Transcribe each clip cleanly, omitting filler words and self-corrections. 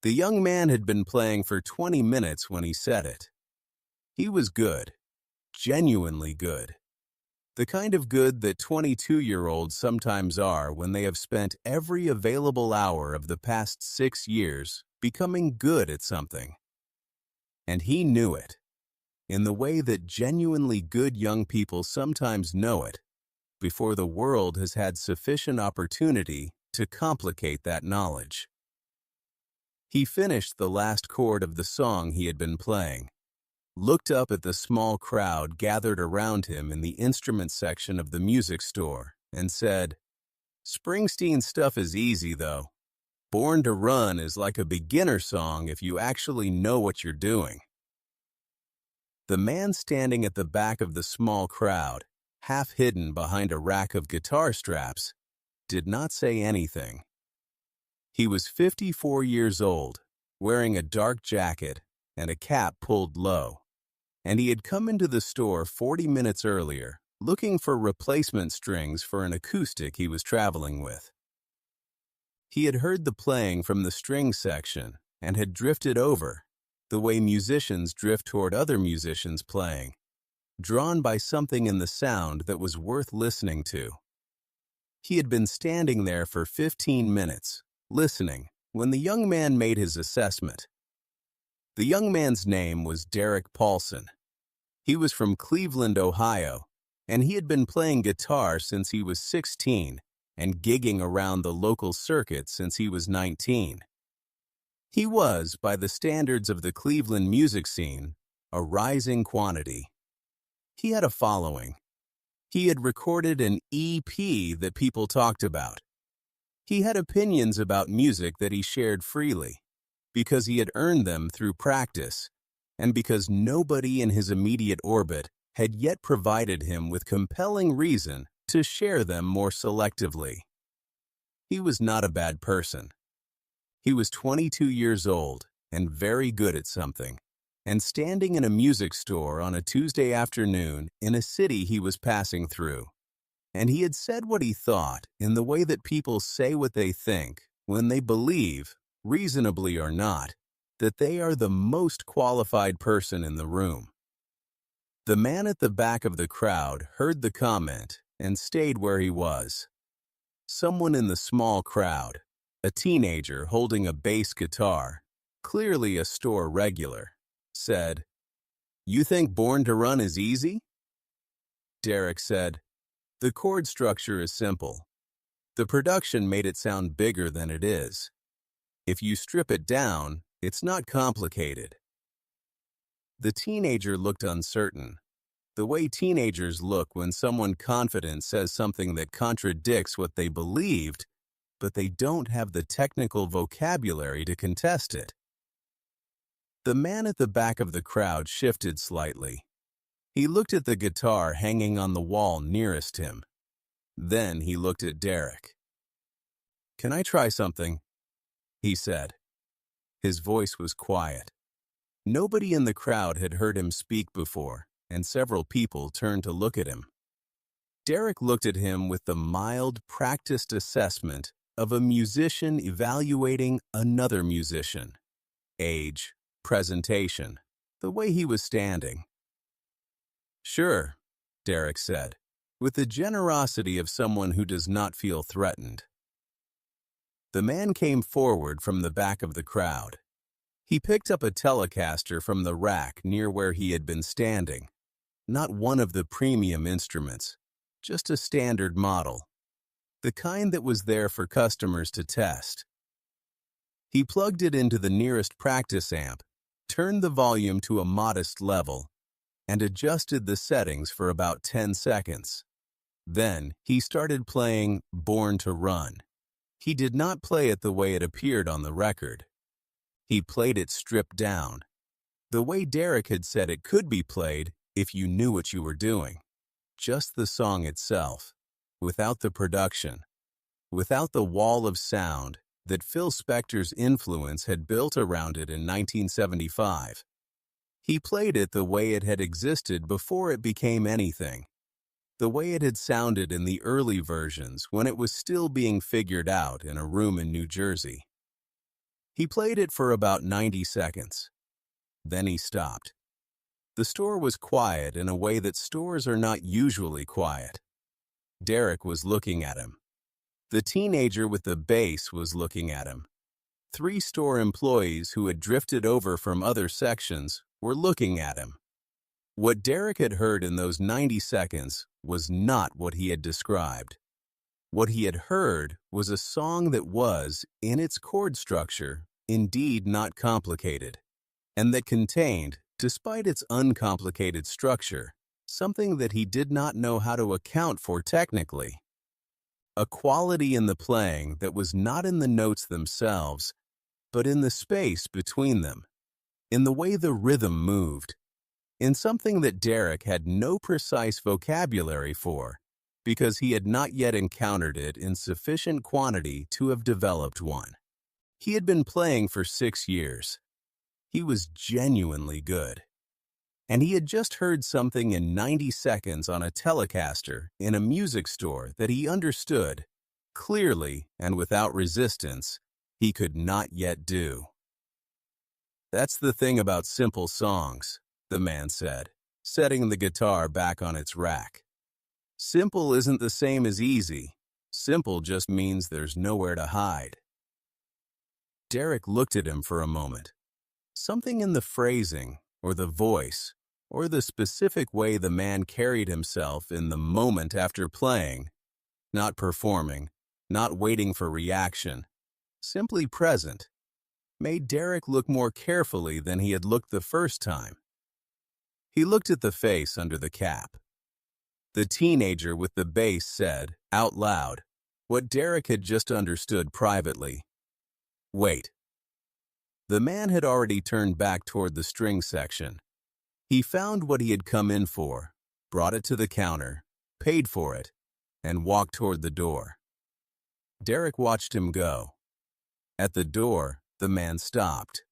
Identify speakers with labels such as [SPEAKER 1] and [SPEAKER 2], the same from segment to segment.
[SPEAKER 1] The young man had been playing for 20 minutes when he said it. He was good, genuinely good. The kind of good that 22-year-olds sometimes are when they have spent every available hour of the past 6 years becoming good at something. And he knew it, in the way that genuinely good young people sometimes know it, before the world has had sufficient opportunity to complicate that knowledge. He finished the last chord of the song he had been playing, looked up at the small crowd gathered around him in the instrument section of the music store, and said, "Springsteen's stuff is easy, though. Born to Run is like a beginner song if you actually know what you're doing." The man standing at the back of the small crowd, half hidden behind a rack of guitar straps, did not say anything. He was 54 years old, wearing a dark jacket and a cap pulled low, and he had come into the store 40 minutes earlier looking for replacement strings for an acoustic he was traveling with. He had heard the playing from the string section and had drifted over, the way musicians drift toward other musicians playing, drawn by something in the sound that was worth listening to. He had been standing there for 15 minutes, listening, when the young man made his assessment. The young man's name was Derek Paulson. He was from Cleveland, Ohio, and he had been playing guitar since he was 16 and gigging around the local circuit since he was 19. He was, by the standards of the Cleveland music scene, a rising quantity. He had a following. He had recorded an EP that people talked about. He had opinions about music that he shared freely, because he had earned them through practice, and because nobody in his immediate orbit had yet provided him with compelling reason to share them more selectively. He was not a bad person. He was 22 years old and very good at something, and standing in a music store on a Tuesday afternoon in a city he was passing through. And he had said what he thought in the way that people say what they think when they believe, reasonably or not, that they are the most qualified person in the room. The man at the back of the crowd heard the comment and stayed where he was. Someone in the small crowd, a teenager holding a bass guitar, clearly a store regular, said, "You think Born to Run is easy?" Derek said, "The chord structure is simple. The production made it sound bigger than it is. If you strip it down, it's not complicated." The teenager looked uncertain, the way teenagers look when someone confident says something that contradicts what they believed, but they don't have the technical vocabulary to contest it. The man at the back of the crowd shifted slightly. He looked at the guitar hanging on the wall nearest him. Then he looked at Derek. "Can I try something?" he said. His voice was quiet. Nobody in the crowd had heard him speak before, and several people turned to look at him. Derek looked at him with the mild, practiced assessment of a musician evaluating another musician. Age, presentation, the way he was standing. "Sure," Derek said, with the generosity of someone who does not feel threatened. The man came forward from the back of the crowd. He picked up a Telecaster from the rack near where he had been standing. Not one of the premium instruments, just a standard model, the kind that was there for customers to test. He plugged it into the nearest practice amp, turned the volume to a modest level, and adjusted the settings for about 10 seconds. Then he started playing Born to Run. He did not play it the way it appeared on the record. He played it stripped down, the way Derek had said it could be played if you knew what you were doing. Just the song itself, without the production, without the wall of sound that Phil Spector's influence had built around it in 1975. He played it the way it had existed before it became anything, the way it had sounded in the early versions when it was still being figured out in a room in New Jersey. He played it for about 90 seconds. Then he stopped. The store was quiet in a way that stores are not usually quiet. Derek was looking at him. The teenager with the bass was looking at him. 3 store employees who had drifted over from other sections were looking at him. What Derek had heard in those 90 seconds was not what he had described. What he had heard was a song that was, in its chord structure, indeed not complicated, and that contained, despite its uncomplicated structure, something that he did not know how to account for technically. A quality in the playing that was not in the notes themselves, but in the space between them, in the way the rhythm moved, in something that Derek had no precise vocabulary for, because he had not yet encountered it in sufficient quantity to have developed one. He had been playing for 6 years. He was genuinely good. And he had just heard something in 90 seconds on a Telecaster in a music store that he understood, clearly and without resistance, he could not yet do. "That's the thing about simple songs," the man said, setting the guitar back on its rack. "Simple isn't the same as easy. Simple just means there's nowhere to hide." Derek looked at him for a moment. Something in the phrasing, or the voice, or the specific way the man carried himself in the moment after playing, not performing, not waiting for reaction, simply present, made Derek look more carefully than he had looked the first time. He looked at the face under the cap. The teenager with the bass said, out loud, what Derek had just understood privately. "Wait." The man had already turned back toward the string section. He found what he had come in for, brought it to the counter, paid for it, and walked toward the door. Derek watched him go. At the door, the man stopped.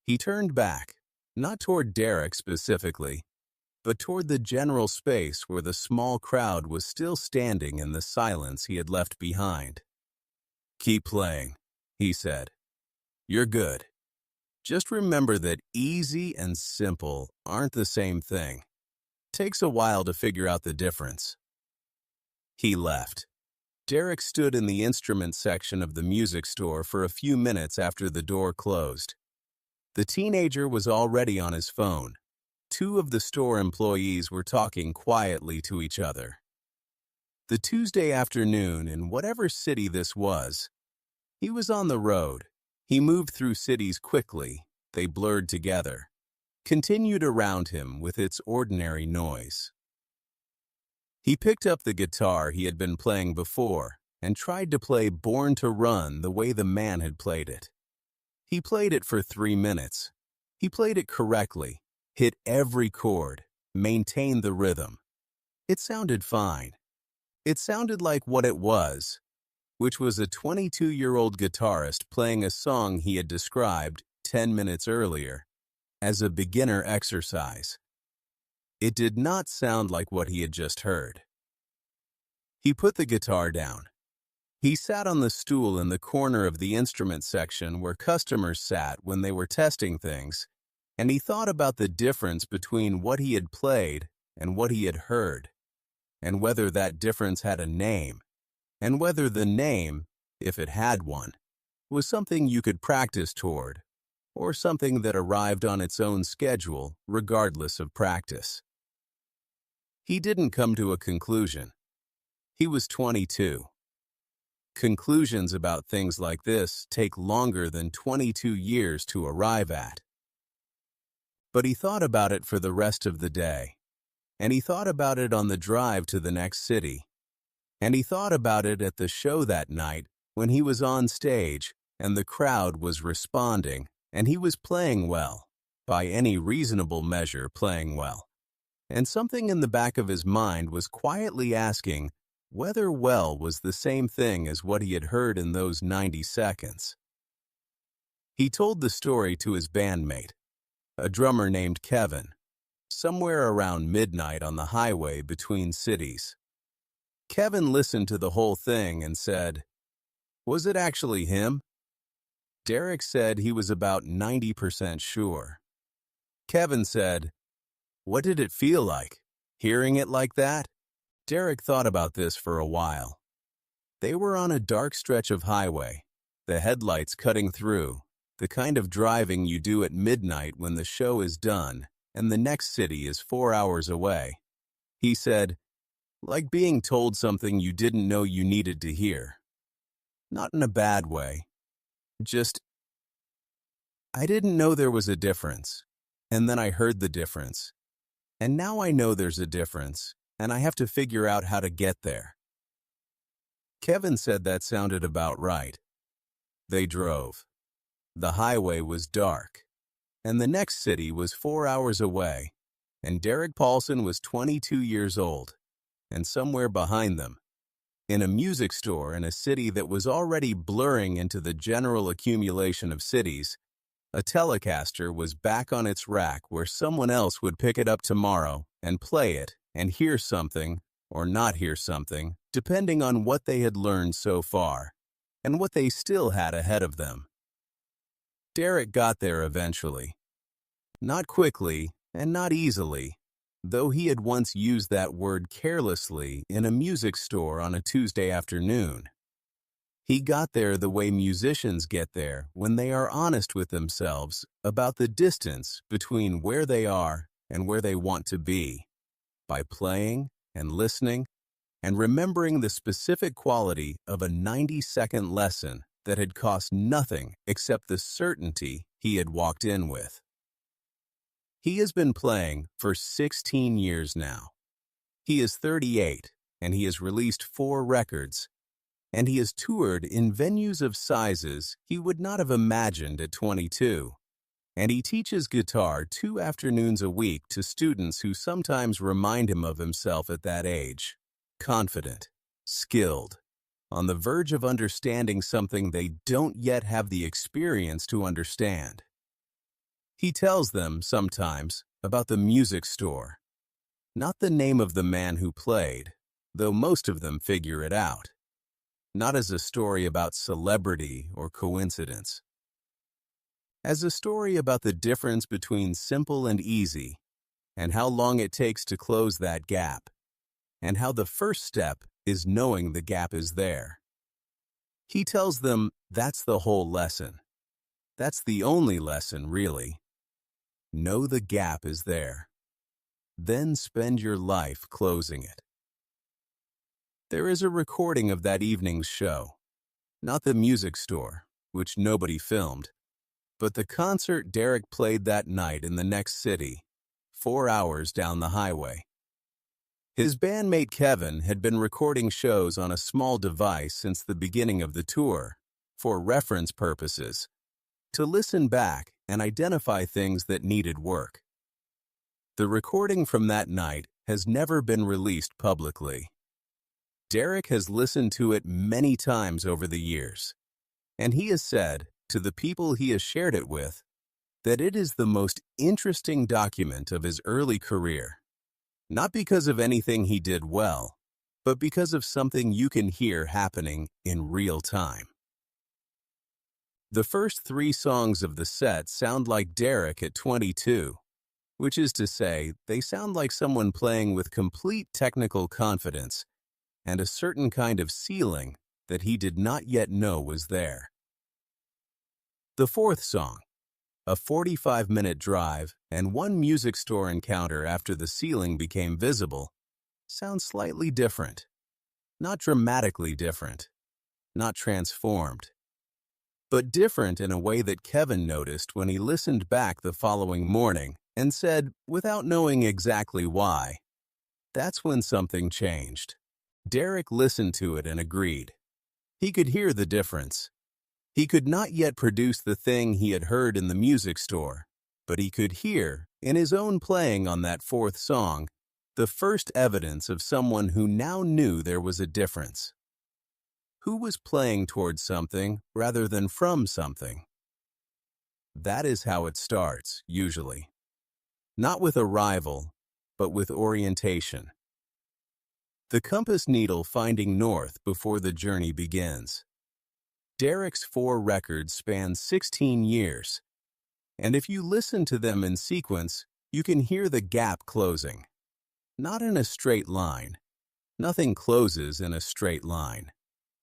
[SPEAKER 1] He turned back, not toward Derek specifically, but toward the general space where the small crowd was still standing in the silence he had left behind. "Keep playing," he said. "You're good. Just remember that easy and simple aren't the same thing. Takes a while to figure out the difference." He left. Derek stood in the instrument section of the music store for a few minutes after the door closed. The teenager was already on his phone. 2 of the store employees were talking quietly to each other. The Tuesday afternoon, in whatever city this was, he was on the road. He moved through cities quickly. They blurred together, continued around him with its ordinary noise. He picked up the guitar he had been playing before and tried to play Born to Run the way the man had played it. He played it for 3 minutes. He played it correctly, hit every chord, maintained the rhythm. It sounded fine. It sounded like what it was, which was a 22-year-old guitarist playing a song he had described 10 minutes earlier as a beginner exercise. It did not sound like what he had just heard. He put the guitar down. He sat on the stool in the corner of the instrument section where customers sat when they were testing things, and he thought about the difference between what he had played and what he had heard, and whether that difference had a name, and whether the name, if it had one, was something you could practice toward, or something that arrived on its own schedule regardless of practice. He didn't come to a conclusion. He was 22. Conclusions about things like this take longer than 22 years to arrive at. But he thought about it for the rest of the day, and he thought about it on the drive to the next city, and he thought about it at the show that night when he was on stage and the crowd was responding and he was playing well, by any reasonable measure playing well. And something in the back of his mind was quietly asking whether well was the same thing as what he had heard in those 90 seconds. He told the story to his bandmate, a drummer named Kevin, somewhere around midnight on the highway between cities. Kevin listened to the whole thing and said, "Was it actually him?" Derek said he was about 90% sure. Kevin said, "What did it feel like, hearing it like that?" Derek thought about this for a while. They were on a dark stretch of highway, the headlights cutting through, the kind of driving you do at midnight when the show is done and the next city is 4 hours away. He said, like being told something you didn't know you needed to hear. Not in a bad way. Just, I didn't know there was a difference. And then I heard the difference. And now I know there's a difference, and I have to figure out how to get there. Kevin said that sounded about right. They drove. The highway was dark, and the next city was 4 hours away, and Derek Paulson was 22 years old, and somewhere behind them, in a music store in a city that was already blurring into the general accumulation of cities, a Telecaster was back on its rack where someone else would pick it up tomorrow and play it and hear something or not hear something, depending on what they had learned so far and what they still had ahead of them. Derek got there eventually. Not quickly and not easily, though he had once used that word carelessly in a music store on a Tuesday afternoon. He got there the way musicians get there when they are honest with themselves about the distance between where they are and where they want to be, by playing and listening and remembering the specific quality of a 90-second lesson that had cost nothing except the certainty he had walked in with. He has been playing for 16 years now. He is 38, and he has released 4 records, and he has toured in venues of sizes he would not have imagined at 22. And he teaches guitar 2 afternoons a week to students who sometimes remind him of himself at that age, confident, skilled, on the verge of understanding something they don't yet have the experience to understand. He tells them, sometimes, about the music store. Not the name of the man who played, though most of them figure it out. Not as a story about celebrity or coincidence. As a story about the difference between simple and easy, and how long it takes to close that gap, and how the first step is knowing the gap is there. He tells them that's the whole lesson. That's the only lesson, really. Know the gap is there. Then spend your life closing it. There is a recording of that evening's show. Not the music store, which nobody filmed, but the concert Derek played that night in the next city, 4 hours down the highway. His bandmate Kevin had been recording shows on a small device since the beginning of the tour, for reference purposes, to listen back and identify things that needed work. The recording from that night has never been released publicly. Derek has listened to it many times over the years, and he has said, to the people he has shared it with, that it is the most interesting document of his early career, not because of anything he did well, but because of something you can hear happening in real time. The first 3 songs of the set sound like Derek at 22, which is to say, they sound like someone playing with complete technical confidence and a certain kind of ceiling that he did not yet know was there. The 4th song, a 45-minute drive and 1 music store encounter after the ceiling became visible, sounds slightly different. Not dramatically different, not transformed, but different in a way that Kevin noticed when he listened back the following morning and said, without knowing exactly why, that's when something changed. Derek listened to it and agreed. He could hear the difference. He could not yet produce the thing he had heard in the music store, but he could hear, in his own playing on that 4th song, the first evidence of someone who now knew there was a difference. Who was playing towards something rather than from something. That is how it starts, usually. Not with arrival, but with orientation. The compass needle finding north before the journey begins. Derek's 4 records span 16 years, and if you listen to them in sequence, you can hear the gap closing. Not in a straight line. Nothing closes in a straight line,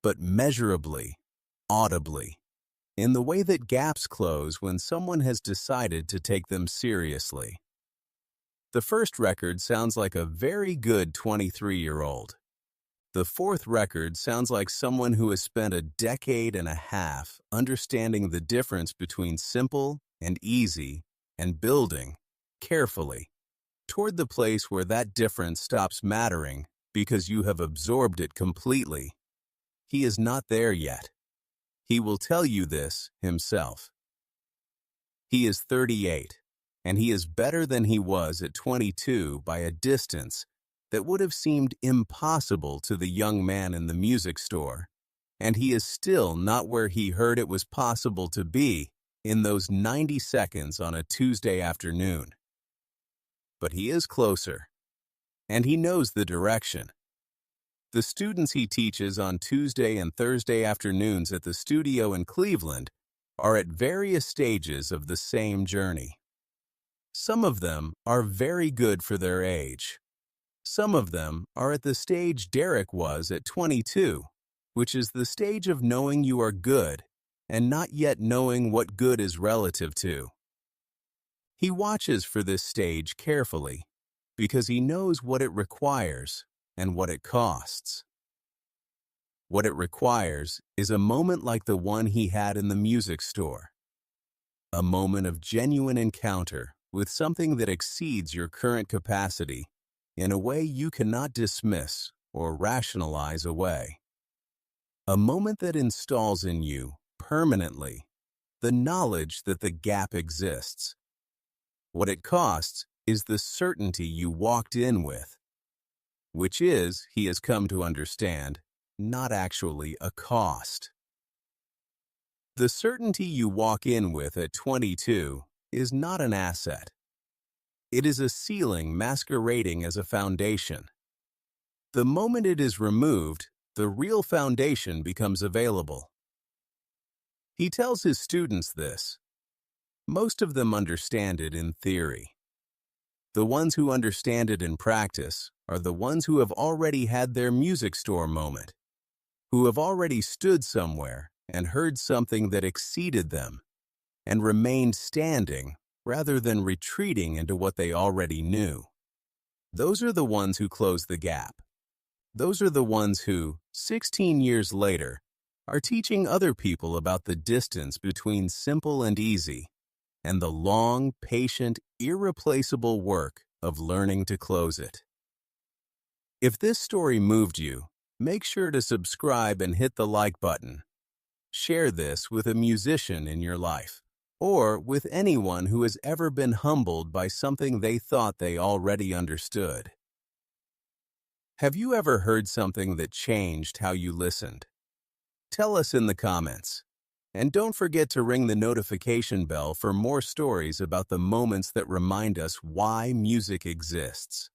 [SPEAKER 1] but measurably, audibly, in the way that gaps close when someone has decided to take them seriously. The first record sounds like a very good 23-year-old. The fourth record sounds like someone who has spent a decade and a half understanding the difference between simple and easy and building, carefully, toward the place where that difference stops mattering because you have absorbed it completely. He is not there yet. He will tell you this himself. He is 38, and he is better than he was at 22 by a distance that would have seemed impossible to the young man in the music store, and he is still not where he heard it was possible to be in those 90 seconds on a Tuesday afternoon. But he is closer, and he knows the direction. The students he teaches on Tuesday and Thursday afternoons at the studio in Cleveland are at various stages of the same journey. Some of them are very good for their age. Some of them are at the stage Derek was at 22, which is the stage of knowing you are good and not yet knowing what good is relative to. He watches for this stage carefully because he knows what it requires and what it costs. What it requires is a moment like the one he had in the music store, a moment of genuine encounter with something that exceeds your current capacity in a way you cannot dismiss or rationalize away. A moment that installs in you, permanently, the knowledge that the gap exists. What it costs is the certainty you walked in with, which is, he has come to understand, not actually a cost. The certainty you walk in with at 22 is not an asset. It is a ceiling masquerading as a foundation. The moment it is removed, the real foundation becomes available. He tells his students this. Most of them understand it in theory. The ones who understand it in practice are the ones who have already had their music store moment, who have already stood somewhere and heard something that exceeded them and remained standing rather than retreating into what they already knew. Those are the ones who close the gap. Those are the ones who, 16 years later, are teaching other people about the distance between simple and easy and the long, patient, irreplaceable work of learning to close it. If this story moved you, make sure to subscribe and hit the like button. Share this with a musician in your life, or with anyone who has ever been humbled by something they thought they already understood. Have you ever heard something that changed how you listened? Tell us in the comments. And don't forget to ring the notification bell for more stories about the moments that remind us why music exists.